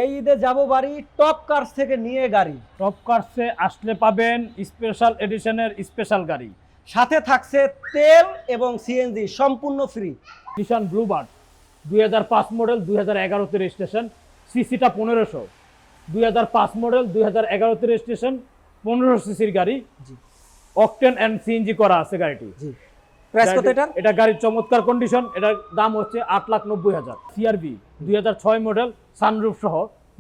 এই ঈদে যাব বাড়ি টপ কার্স থেকে নিয়ে গাড়ি। টপ কার্সে আসলে পাবেন স্পেশাল এডিশনের স্পেশাল গাড়ি, সাথে থাকছে তেল এবং সিএনজি সম্পূর্ণ free. Nissan Bluebird 2005 model 2011 registration, সিসিটা 1500, 2005 মডেল 2011 রেজিস্ট্রেশন, 1500 সিসির গাড়ি। অকটেন এন্ড সিএনজি করা আছে গাড়িটি। প্রাইস কত এটা? এটা গাড়ির চমৎকার কন্ডিশন, এটার দাম হচ্ছে 8,90,000। সিআরবি 2006 মডেল সানরুফ সহ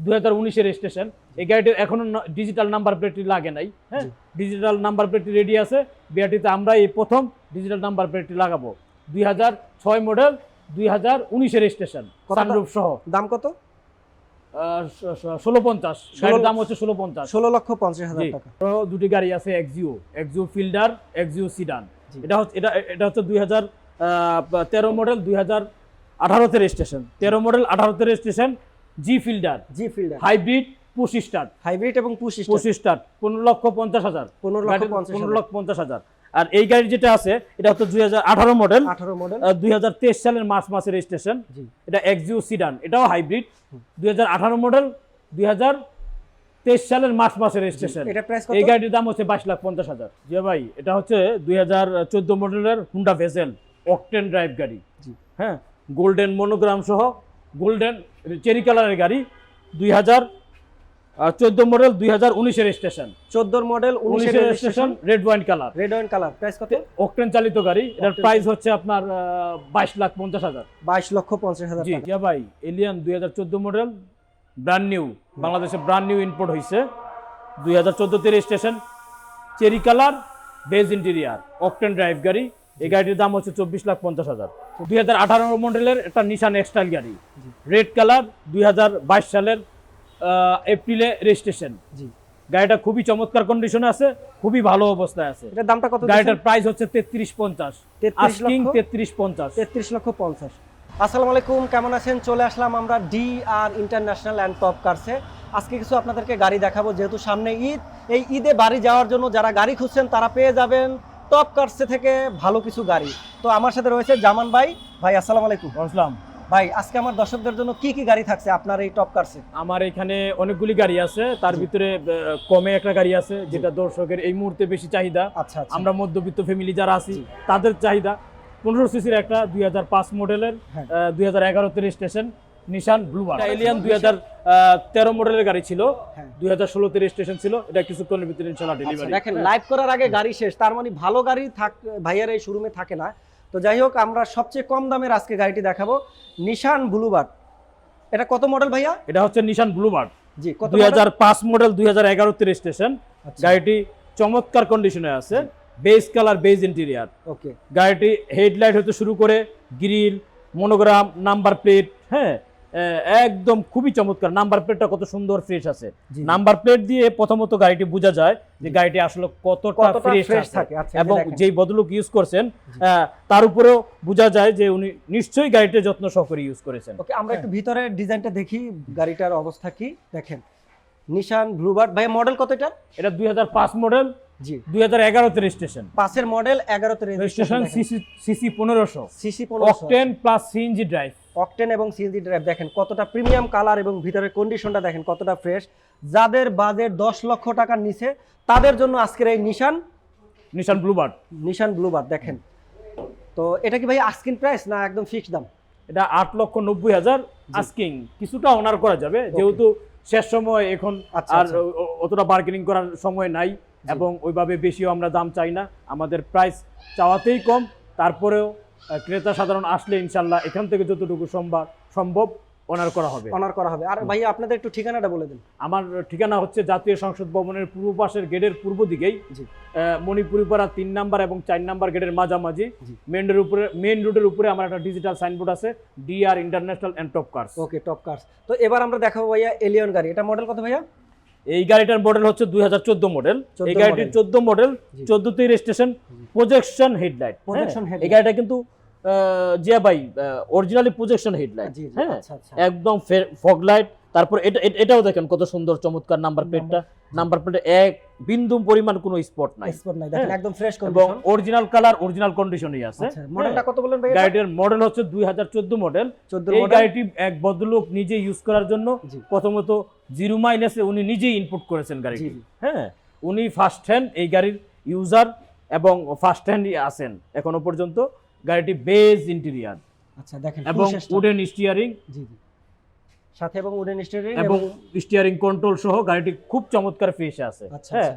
2019 রেজিস্ট্রেশন। এই গাড়িটির এখনো ডিজিটাল নাম্বার প্লেটটি লাগে নাই। হ্যাঁ, ডিজিটাল নাম্বার প্লেটটি রেডি আছে। বিআরটিতে আমরা এই প্রথম ডিজিটাল নাম্বার প্লেটটি লাগাবো। 2006 মডেল 2019 রেজিস্ট্রেশন সানরুফ সহ। দাম কত? 1650। গাড়ির দাম হচ্ছে 1650। 16,50,000 টাকা। দুটি গাড়ি আছে, এক্সিও ফিল্ডার, এক্সিও সিডান। এটা হচ্ছে 2013 মডেল 2018 রেজিস্ট্রেশন, 13 মডেল 18 রেজিস্ট্রেশন, জি fielder hybrid push start. Hybrid এবং পুশ স্টার্ট 15,50,000। 15,50,000। আর এই গাড়ি যেটা আছে এটা হচ্ছে 2018 মডেল 2023 সালের মাসের রেজিস্ট্রেশন। এটা এক্সিও সিডান, এটাও হাইব্রিড। 2018 মডেল 2023 সালের মাসের রেজিস্ট্রেশন। এই গাড়ির দাম হচ্ছে 22,50,000। জি ভাই, এটা হচ্ছে 2014 মডেলের হুন্ডা ভেসেল অকটেন ড্রাইভ গাড়ি। হ্যাঁ, গোল্ডেন মনোগ্রাম সহ গোল্ডেন চেরি কালারের গাড়ি। 2014 model 2019 registration. 14 model 19 registration, red wine colour. Price কত? অকটেন চালিত গাড়ি। এটার প্রাইস হচ্ছে আপনার 22,50,000। 22,50,000 জি ভাই, এলিয়ান 2014 মডেল ব্র্যান্ড নিউ, বাংলাদেশে ব্র্যান্ড নিউ ইম্পোর্ট হয়েছে। 2014 তে registration, cherry colour, base interior, octane drive গাড়ি। এই গাড়িটির দাম হচ্ছে 24,50,000। 2018 মডেলের একটা নিশান এক্সটাইল গাড়ি, রেড কালার, 2022 সালের এপ্রিলে রেজিস্ট্রেশন। গাড়িটা খুবই চমৎকার কন্ডিশনে আছে, খুবই ভালো অবস্থায় আছে। এটার দামটা কত? গাড়িটার প্রাইস হচ্ছে 33,50। আস্কিং 33,50। 33,50,000। আসসালামু আলাইকুম, কেমন আছেন? চলে আসলাম আমরা DR ইন্টারন্যাশনাল অ্যান্ড টপ কার্সে। আজকে কিছু আপনাদেরকে গাড়ি দেখাবো, যেহেতু সামনে ঈদ। এই ঈদে বাড়ি যাওয়ার জন্য যারা গাড়ি খুঁজছেন তারা পেয়ে যাবেন টপ কার্সে থেকে ভালো কিছু গাড়ি। তো আমার সাথে রয়েছে জামান ভাই। ভাই আসসালামু আলাইকুম। আসসালাম ভাই, আজকে আমার দর্শকদের জন্য কি কি গাড়ি থাকছে আপনার এই টপ কার্সে? আমার এখানে অনেকগুলি গাড়ি আছে, তার ভিতরে কমে একটা গাড়ি আছে যেটা দর্শকের এই মুহূর্তে বেশি চাহিদা। আচ্ছা, আমরা মধ্যবিত্ত ফ্যামিলি যারা আছি তাদের চাহিদা। 1500 সিসির একটা 2005 মডেলের 2011 তে রেজিস্ট্রেশন নিশান ব্লুবার্ড। এলিয়ান 2013 মডেলের গাড়ি ছিল, 2016 তে রেজিস্ট্রেশন ছিল। এটা কিছুক্ষণের ভিতরে ইনশাআল্লাহ ডেলিভারি। দেখেন, লাইভ করার আগে গাড়ি শেষ, তার মানে ভালো গাড়ি ভাইয়ার এই শোরুমে থাকে না। তো যাই হোক, আমরা সবচেয়ে কম দামের আজকে গাড়িটি দেখাবো, নিশান ব্লুবার্ড। এটা কত মডেল ভাইয়া? এটা হচ্ছে নিশান ব্লুবার্ড। জি, কত? 2005 মডেল 2011 তে রেজিস্ট্রেশন। গাড়িটি চমৎকার কন্ডিশনে আছে, বেজ কালার, বেজ ইন্টেরিয়ার। ওকে। গাড়িটি হেডলাইট হতে শুরু করে গ্রিল, মনোগ্রাম, নাম্বার প্লেট, হ্যাঁ একদম খুবই চমৎকার। নাম্বার প্লেটটা কত সুন্দর ফ্রেশ আছে। নাম্বার প্লেট দিয়ে প্রথমত গাড়িটি বোঝা যায় যে গাড়িটি আসলে কতটা ফ্রেশ থাকে, এবং যেই ভদ্রলোক ইউজ করছেন তার উপরেও বোঝা যায় যে উনি নিশ্চয়ই গাড়িটা যত্ন সহকারে ইউজ করেছেন। ওকে, আমরা একটু ভিতরে ডিজাইনটা দেখি, গাড়িটার অবস্থা কি। দেখেন, নিশান ব্লুবার্ড। ভাই, মডেল কত এটা? এটা 2005 মডেল। জি, 2011 তে রেজিস্ট্রেশন। 5 এর মডেল, 11 তে registration. CC 1500, CC 1500, octane plus CNG drive. Octane এবং সিএনজি ড্রাইভ। দেখেন কতটা প্রিমিয়াম কালার এবং ভিতরের কন্ডিশনটা দেখেন কতটা ফ্রেশ। যাদের বাজেট 10 লক্ষ টাকার নিচে তাদের জন্য আজকের এই নিশান ব্লুবার্ড। দেখেন তো এটা কি ভাই আস্কিং প্রাইস না একদম ফিক্সড দাম? এটা 8,90,000 আস্কিং। কিছুটা অনার করা যাবে, যেহেতু শেষ সময় এখন আর অতটা বার্গেনিং করার সময় নাই, এবং ওইভাবে বেশিও আমরা দাম চাই না। আমাদের প্রাইস চাওয়াতেই কম, তারপরেও ক্রেতা সাধারণ আসলে ইনশাল্লাহ এখান থেকে যতটুকু সম্ভব অনার করা হবে। আর ভাই, আপনাদের একটু ঠিকানাটা বলে দিন। আমার ঠিকানা হচ্ছে জাতীয় সংসদ ভবনের পূর্ব পাশের গেটের পূর্ব দিকেই, মণিপুরিপাড়া 3 নাম্বার এবং 4 নাম্বার গেটের মাঝামাঝি মেইন রোডের উপরে আমার একটা ডিজিটাল সাইনবোর্ড আছে, DR international and top cars. Okay, top cars. তো এবার আমরা দেখাবো ভাইয়া এলিয়ন গাড়ি। এটা মডেল কত ভাইয়া? এই গাড়িটার মডেল হচ্ছে 2014 মডেল। এই গাড়িটির 14 মডেল, 14 তে রেজিস্ট্রেশন, প্রজেকশন হেডলাইট। এই গাড়িটা কিন্তু জিয়া ভাই অরিজিনালি প্রজেকশন হেডলাইট। হ্যাঁ, একদম ফগ লাইট, তারপর এটাও দেখেন কত সুন্দর চমৎকার নাম্বার প্লেটটা, নাম্বার প্লেটে এক বিন্দু পরিমাণ কোনো স্পট নাই, স্পট নাই, দেখেন একদম ফ্রেশ এবং কন্ডিশন, অরিজিনাল কালার অরিজিনাল কন্ডিশনই আছে। আচ্ছা মডেলটা কত বলেন ভাই? গাড়িটির মডেল হচ্ছে 2014 মডেল। 14 এই মডেল। গাড়িটি এক ভদ্রলোক নিজে ইউজ করার জন্য জি। প্রথমত 0 মাইলেজে উনি নিজেই ইনপুট করেছেন গাড়িটি। জি। হ্যাঁ, উনি ফার্স্ট হ্যান্ড এই গাড়ির ইউজার এবং ফার্স্ট হ্যান্ডই আছেন এখনো পর্যন্ত। গাড়িটি বেজ ইন্টেরিয়র, আচ্ছা দেখেন এবং উডেন স্টিয়ারিং, জি জি, সাথে এবং উডেন স্টিয়ারিং এবং স্টিয়ারিং কন্ট্রোল সহ গাড়িটি খুব চমৎকার ফেসে আছে। আচ্ছা, হ্যাঁ,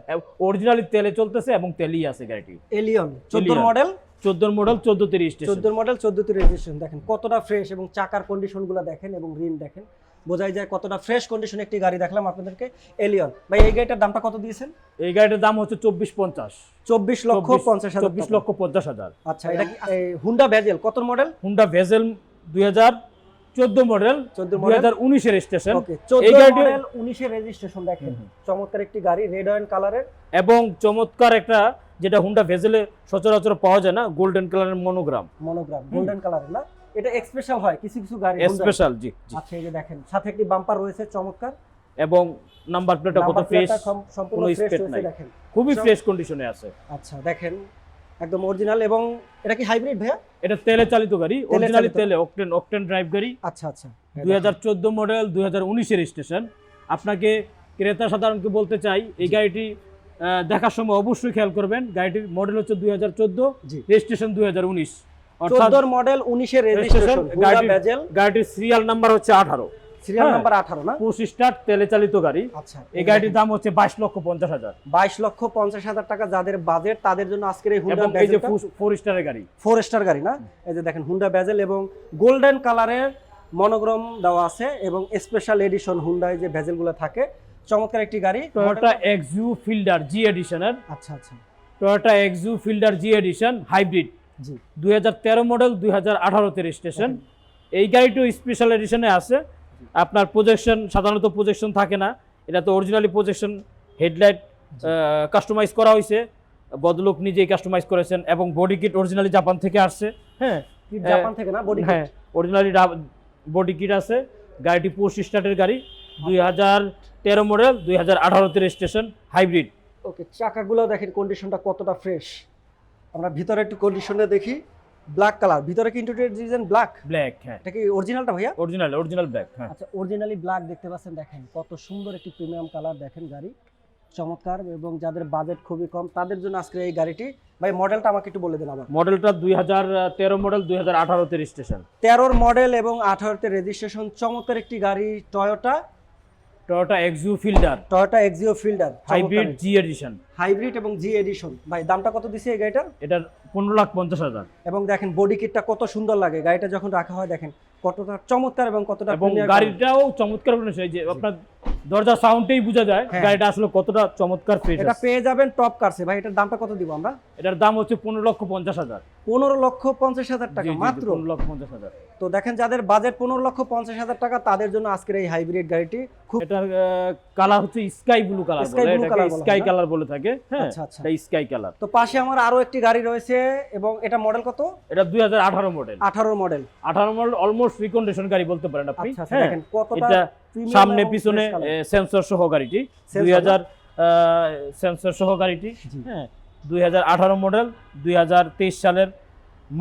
অরিজিনালি তেলে চলতেছে এবং তেলই আছে গাড়িটি। Allion 14 model, 14 model 14 registration, 14 model 14 তে রেজিস্ট্রেশন। দেখেন কতটা ফ্রেশ, এবং চাকার কন্ডিশনগুলো দেখেন এবং রিম দেখেন, বোঝাই যায় কতটা ফ্রেশ কন্ডিশনে একটি গাড়ি দেখলাম আপনাদেরকে। এলিয়ন ভাই, এই গাড়িটার দামটা কত দিয়েছেন? এই গাড়িটার দাম হচ্ছে 24,50, 24,50,000। 24,50,000। আচ্ছা, এটা কি হুন্ডা ভেজেল কত মডেল? হুন্ডা ভেজেল 2014 মডেল, 2019 এর রেজিস্ট্রেশন। ওকে, এই 14 গাড়িটি মডেল 19 এর রেজিস্ট্রেশন। দেখেন চমৎকার একটি গাড়ি, রেড ওয়াইন কালারের, এবং চমৎকার একটা যেটা হুন্ডা ভেজেলে সচরাচর পাওয়া যায় না, গোল্ডেন কালারের মনোগ্রাম, গোল্ডেন কালারের না, এটা স্পেশাল হয় কিছু কিছু গাড়ি স্পেশাল। জি। আচ্ছা, এই যে দেখেন সাথে একটি বাম্পার রয়েছে চমৎকার, এবং নাম্বার প্লেটটা কত ফ্রেশ, সম্পূর্ণ কোনো ফ্রেশ স্পেট রয়েছে নাই, দেখেন খুবই ফ্রেশ কন্ডিশনে আছে। আচ্ছা দেখেন একদম অরিজিনাল। এবং এটা কি হাইব্রিড ভাইয়া? এটা তেলে চালিত গাড়ি, অরিজিনালি তেলে অকটেন ড্রাইভ গাড়ি। আচ্ছা আচ্ছা, 2014 মডেল, 2019 এর রেজিস্ট্রেশন। আপনাকে ক্রেতা সাধারণকে বলতে চাই, এই গাড়িটি দেখার সময় অবশ্যই খেয়াল করবেন, গাড়িটির মডেল হচ্ছে 2014, রেজিস্ট্রেশন 2019, অর্থাৎ 14 মডেল 19 এর রেজিস্ট্রেশন। গাড়িটির সিরিয়াল নাম্বার হচ্ছে 18, সিরিয়াল নাম্বার 18 না, পুশ স্টার্ট তেলে চালিত গাড়ি। আচ্ছা, এই গাড়িটির দাম হচ্ছে 22,50,000, 22,50,000 টাকা। যাদের বাজেট তাদের জন্য আজকের এই হুন্ডা এবং এই যে বেজেল 4 স্টারের গাড়ি, 4 স্টার গাড়ি না, এই যে দেখেন হুন্ডা বেজেল এবং গোল্ডেন কালারের মনোগ্রাম দেওয়া আছে, এবং স্পেশাল এডিশন হুন্ডায় যে বেজেলগুলো থাকে, চমৎকার একটি গাড়ি। টয়োটা এক্সইউ ফিল্ডার জি এডিশনের। আচ্ছা আচ্ছা, Toyota Axio Fielder G edition hybrid, G 2013 মডেল, 2018 তে রেজিস্ট্রেশন। এই গাড়িটিও স্পেশাল এডিশনে আছে। আপনার প্রজেকশন, সাধারণত প্রজেকশন থাকে না, এটা তো অরিজিনালি প্রজেকশন, হেডলাইট কাস্টমাইজ করা হয়েছে, বদলোক নিজেই কাস্টমাইজ করেছেন, এবং বডি কিট অরিজিনালি জাপান থেকে আসছে। হ্যাঁ, জাপান থেকে না, বডি হ্যাঁ অরিজিনালি বডি কিট আছে। গাড়িটি পুশ স্টার্টের গাড়ি, 2013 মডেল, 2018 তে রেজিস্ট্রেশন, হাইব্রিড। ওকে, চাকাগুলো দেখেন কন্ডিশনটা কতটা ফ্রেশ। আমরা ভিতরে একটু কন্ডিশনে দেখি, ব্ল্যাক কালার, ভিতরে কি ইন্টেরিয়র ডিজাইন ব্ল্যাক। হ্যাঁ, এটা কি অরিজিনালটা ভাইয়া? Original black. হ্যাঁ, আচ্ছা, অরিজিনালি ব্ল্যাক দেখতে পাচ্ছেন, দেখেন কত সুন্দর একটি প্রিমিয়াম কালার, দেখেন গাড়ি চমৎকার। এবং যাদের বাজেট খুবই কম তাদের জন্য আজকে এই গাড়িটি। ভাই মডেলটা আমাকে একটু বলে দিন আবার। মডেলটা 2013 মডেল, 2018 তে রেজিস্ট্রেশন। 13 মডেল এবং 18 তে রেজিস্ট্রেশন, চমৎকার একটি গাড়ি, Toyota Axio Fielder, hybrid G edition, hybrid এবং জি এডিশন। ভাই দামটা কত দিছে এই গাড়িটার? এটার 15,50,000। এবং দেখেন বডি কিটটা কত সুন্দর লাগে, গাড়িটা যখন রাখা হয় দেখেন কতটা চমৎকার এবং কতটা, এবং গাড়িটাও চমৎকার বলেছে, যে আপনার দরজা সাউন্ডেই বোঝা যায় গাড়িটা আসলে কতটা চমৎকার ফ্রেশ। এটা পেয়ে যাবেন টপ কারসে। ভাই এটার দামটা কত দিব আমরা? এটার দাম হচ্ছে 15,50,000, 15,50,000 টাকা মাত্র। 15,50,000। তো দেখেন যাদের বাজেট 15,50,000 টাকা তাদের জন্য আজকের এই হাইব্রিড গাড়িটি খুব। এটার কালার হচ্ছে sky blue colour, sky colour বলে থাকে। হ্যাঁ, আচ্ছা আচ্ছা, এটা স্কাই কালার। তো পাশে আমার আরো একটি গাড়ি রয়েছে, এবং এটা মডেল কত? এটা 2018 মডেল। 18 মডেল অলমোস্ট রিকন্ডিশন গাড়ি বলতে পারেন আপনি। আচ্ছা, দেখেন কতটা এটা সামনে পিছনে সেন্সর সহ গাড়িটি, 2000 সেন্সর সহ গাড়িটি। হ্যাঁ, 2018 মডেল, 2023 সালের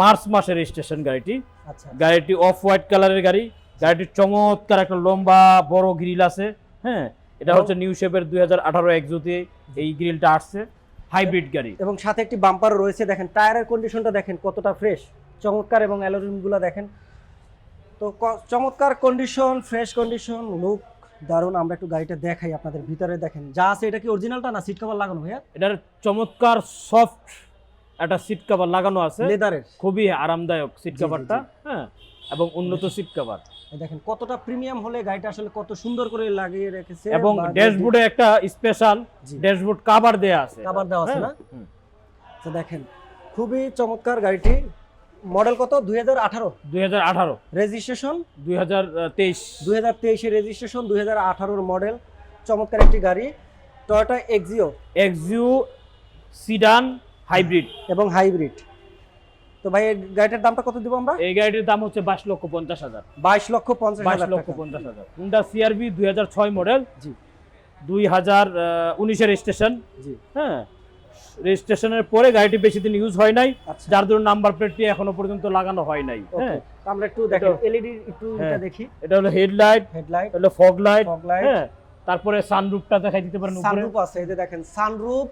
মার্চ মাসের রেজিস্ট্রেশন গাড়িটি। আচ্ছা, গাড়িটি অফ হোয়াইট কালারের গাড়ি। গাড়িটির চমৎকার একটা লম্বা বড় গ্রিল আছে। হ্যাঁ, এটা হচ্ছে নিউ শেপের 2018 এক্সোতে এই গ্রিলটা আসছে, হাইব্রিড গাড়ি। এবং সাথে একটি বাম্পার রয়েছে, দেখেন টায়ারের কন্ডিশনটা দেখেন কতটা ফ্রেশ, চমৎকার, এবং অ্যালুমিনিয়ামগুলো দেখেন তো চমৎকার কন্ডিশন, ফ্রেশ কন্ডিশন, লুক দারুণ। আমরা একটু গাড়িটা দেখাই আপনাদের, ভিতরে দেখেন যা আছে। এটা কি অরিজিনালটা না সিট কভার লাগানো ভাইয়া? এটার চমৎকার সফট একটা সিট কভার লাগানো আছে, লেদারের, খুবই আরামদায়ক সিট কভারটা। হ্যাঁ, এবং উন্নত সিট কভার। দেখেন কতটা প্রিমিয়াম হলে গাড়িটা আসলে কত সুন্দর করে লাগিয়ে রেখেছে। এবং ড্যাশবোর্ডে একটা স্পেশাল ড্যাশবোর্ড কভার দেয়া আছে, না? তো দেখেন খুবই চমৎকার গাড়িটি। মডেল কত? 2018 রেজিস্ট্রেশন, 2023 এর রেজিস্ট্রেশন, 2018 মডেল, চমৎকার একটি গাড়ি, টয়োটা এক্সিও সিডান হাইব্রিড। এবং হাইব্রিড। তো ভাই এই গাড়িটার দামটা কত দিব আমরা? এই গাড়িটির দাম হচ্ছে 22,50,000। 22,50,000 হুন্ডা সিআরভি 2006 মডেল, জি 2019 এর রেজিস্ট্রেশন। জি হ্যাঁ, রেজিস্ট্রেশনের পরে গাড়িটি বেশি দিন ইউজ হয় নাই, আচ্ছা যার জন্য নাম্বার প্লেটটি এখনো পর্যন্ত লাগানো হয় নাই। হ্যাঁ, তো আমরা একটু দেখেন এলইডি একটু এটা দেখি। এটা হলো হেডলাইট, হেডলাইট, হলো ফগ লাইট। ফগ লাইট, হ্যাঁ, তারপরে সানরুফটা দেখাই দিতে পারেন উপরে। সানরুফ আছে, এই যে দেখেন সানরুফ,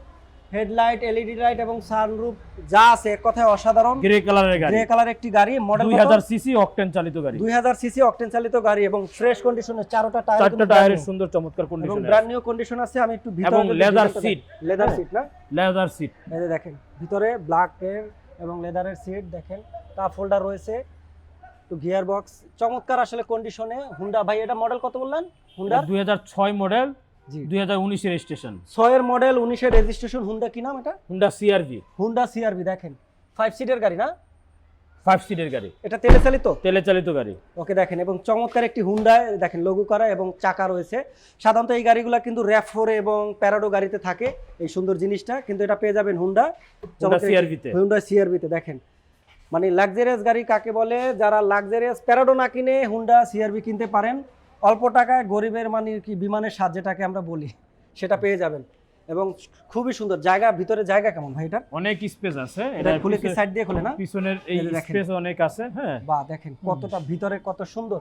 হেডলাইট, এলইডি লাইট এবং সানরুফ যা আছে এক কথায় অসাধারণ। গ্রে কালারের গাড়ি, গ্রে কালার একটি গাড়ি, মডেল 2000 সিসি অকটেন চালিত গাড়ি। 2000 সিসি অকটেন চালিত গাড়ি এবং ফ্রেশ কন্ডিশনে, চারটা টায়ারের সুন্দর চমৎকার এবং কন্ডিশনে ব্র্যান্ড নিউ কন্ডিশন আছে। আমি একটু ভিতরে এবং লেদার সিট, লেদার সিট না, লেদার সিট। এই যে দেখেন ভিতরে ব্ল্যাক এর এবং লেদারের সিট দেখেন, কাপ হোল্ডার রয়েছে, তো গিয়ার বক্স চমৎকার আসলে কন্ডিশনে। হুন্ডা ভাই এটা মডেল কত বললেন? হুন্ডা 2006 মডেল, জি 2019 এর রেজিস্ট্রেশন। 6 এর মডেল, 19 এর রেজিস্ট্রেশন। হুন্ডা কি নাম এটা? Honda CR-V. হুন্ডা সিআরভি দেখেন 5 সিটের গাড়ি না? 5 সিটের গাড়ি, এটা তেলে চালিত? তেলে চালিত গাড়ি। ওকে দেখেন, এবং চমৎকার একটি হুন্ডা দেখেন, লোগো করা এবং চাকা রয়েছে। সাধারণত এই গাড়িগুলো কিন্তু RAV4 এবং প্যারাডো গাড়িতে থাকে এই সুন্দর জিনিসটা, কিন্তু এটা পেয়ে যাবেন হুন্ডা সিআরভিতে। হুন্ডা সিআরভিতে দেখেন, মানে লাক্সারিয়াস গাড়ি কাকে বলে, যারা লাক্সারিয়াস প্যারাডো না কিনে হুন্ডা সিআরভি কিনতে পারেন, অল্প টাকায় গরিবের মানে কি বিমানের স্বাদ যেটাকে আমরা বলি সেটা পেয়ে যাবেন। এবং খুবই সুন্দর জায়গা, ভিতরে জায়গা কেমন ভাই এটা? অনেক স্পেস আছে, এটা খুলে কি সাইড দিয়ে খুলে না? পিছনের এই স্পেস অনেক আছে। হ্যাঁ, বাহ দেখেন কতটা ভিতরে কত সুন্দর।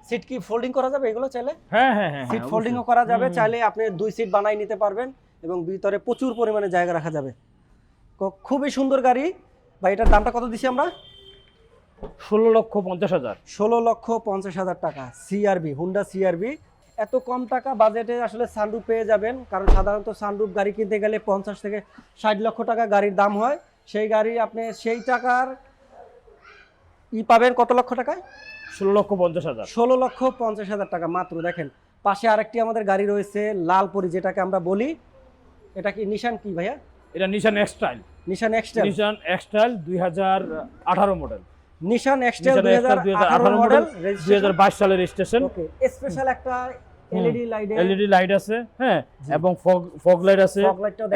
সিট কি ফোল্ডিং করা যাবে এগুলো চাইলে? হ্যাঁ হ্যাঁ হ্যাঁ, সিট ফোল্ডিংও করা যাবে, চাইলে আপনি 2 সিট বানাই নিতে পারবেন এবং ভিতরে প্রচুর পরিমাণে জায়গা রাখা যাবে। খুবই সুন্দর গাড়ি ভাই। এটার দামটা কত দিছি আমরা? 16,50,000। 16,50,000 টাকা সিআরবি, হুন্ডা সিআরবি। এত কম টাকা বাজেটে আসলে সানরুফ পেয়ে যাবেন, কারণ সাধারণত সানরুফ গাড়ি কিনতে গেলে 50 থেকে 60 লক্ষ টাকা গাড়ির দাম হয়। সেই গাড়ি আপনি সেই টাকার পাবেন কত লক্ষ টাকায়? 16,50,000। 16,50,000 টাকা মাত্র। দেখেন পাশে আরেকটি আমাদের গাড়ি রয়েছে লালপরি, যেটাকে আমরা বলি, এটা কি নিশান কি ভাইয়া? এটা নিশান এক্সটাইল। নিশান এক্সটাইল, নিশান এক্সটাইল 2018 মডেল। নিশান এক্সটাইল 2018 মডেল, 2022 সালের রেজিস্ট্রেশন। ওকে, স্পেশাল একটা এলইডি লাইট আছে। হ্যাঁ, এবং ফগ লাইট আছে,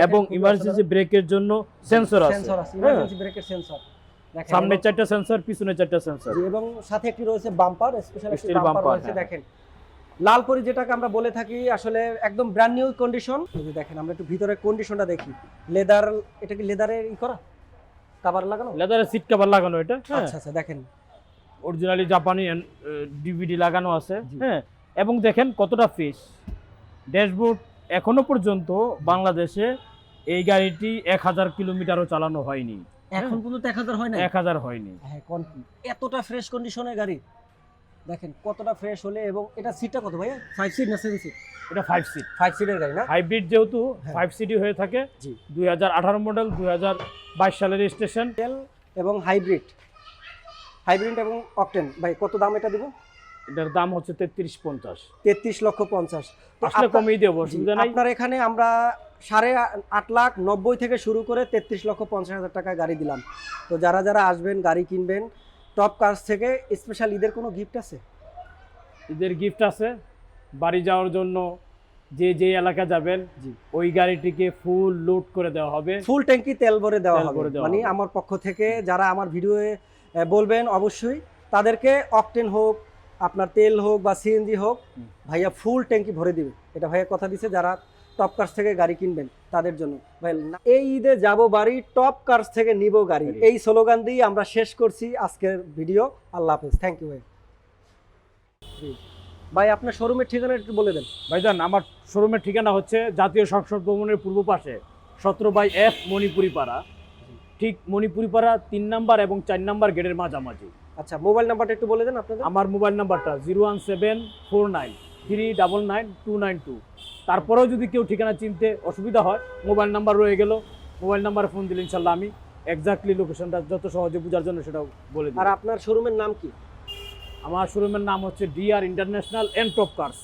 এবং ইমার্জেন্সি ব্রেকের জন্য সেন্সর আছে। ইমার্জেন্সি ব্রেকের সেন্সর দেখেন, সামনে 4টা সেন্সর, পিছনে 4টা সেন্সর, এবং সাথে একটি রয়েছে বাম্পার, স্পেশাল একটি বাম্পার রয়েছে। দেখেন লালপরি যেটাকে আমরা বলে থাকি, আসলে একদম ব্র্যান্ড নিউ কন্ডিশন। এই যে দেখেন, আমরা একটু ভিতরে কন্ডিশনটা দেখি। লেদার, এটা কি লেদারের করা কভার লাগানো? লেদারের সিট কভার লাগানো এটা। আচ্ছা আচ্ছা, দেখেন অরিজিনালি জাপানি ডিভিডি লাগানো আছে। হ্যাঁ, এবং দেখেন কতটা ফ্রেশ ড্যাশবোর্ড। এখনো পর্যন্ত বাংলাদেশে এই গাড়িটি 1000 কিলোমিটারও চালানো হয়নি। এখন পর্যন্ত 1000 হয় না? 1000 হয়নি। হ্যাঁ, এতটা ফ্রেশ কন্ডিশনের গাড়ি দেখেন কতটা ফ্রেশ হলে। এবং এটা সিটটা কত ভাইয়া? 5 সিট না 7 সিট? এটা 5 সিট। 5 সিটের গাড়ি না? হাইব্রিড যেহেতু 5 সিটই হয়ে থাকে। জি 2018 মডেল, 2022 সালের রেজিস্ট্রেশন। এবং হাইব্রিড এবং অকটেন ভাই কত দাম এটা দিব? এটার দাম হচ্ছে 33,50,000। 33,50,000 আসলে কমিয়ে দেব, অসুবিধা নাই। আপনার এখানে আমরা 8,90,000 থেকে শুরু করে 33,50,000 টাকা গাড়ি দিলাম। তো যারা যারা আসবেন গাড়ি কিনবেন টপ কার্স থেকে, স্পেশাল ঈদের কোনো গিফট আছে? ঈদের গিফট আছে। বাড়ি যাওয়ার জন্য যে এলাকা যাবেন, ওই গাড়িটিকে ফুল লোড করে দেওয়া হবে, ফুল ট্যাঙ্কি তেল ভরে দেওয়া হবে। মানে আমার পক্ষ থেকে যারা আমার ভিডিওয়ে বলবেন, অবশ্যই তাদেরকে অকটেন হোক, আপনার তেল হোক বা সিএনজি হোক, ভাইয়া ফুল ট্যাঙ্কি ভরে দিবে। এটা ভাইয়া কথা দিছে যারা টপ কার্স থেকে গাড়ি কিনবেন তাদের জন্য। ভাই এই ঈদে যাব বাড়ি, টপ কার্স থেকে নিব গাড়ি, এই স্লোগান দিয়ে আমরা শেষ করছি আজকের ভিডিও। আল্লাহ হাফেজ, থ্যাংক ইউ ভাই। ভাই আপনার শোরুমের ঠিকানা একটু বলে দেন। ভাইজান, আমার শোরুমের ঠিকানা হচ্ছে জাতীয় সংসদ ভবনের পূর্ব পাশে 17/F মণিপুরি পাড়া। ঠিক মণিপুরি পাড়া 3 নাম্বার এবং 4 নাম্বার গেটের মাঝামাঝি। আচ্ছা, মোবাইল নাম্বারটা একটু বলে দেন আপনাদের। আমার মোবাইল নাম্বারটা 01749399292। তারপরেও যদি কেউ ঠিকানা চিনতে অসুবিধা হয়, মোবাইল নাম্বার রয়ে গেল, মোবাইল নাম্বারে ফোন দিলে ইনশাল্লাহ আমি এক্স্যাক্টলি লোকেশনটা যত সহজে বোঝার জন্য সেটাও বলে দিই। আর আপনার শোরুমের নাম কি? আমার শোরুমের নাম হচ্ছে DR international and top curse.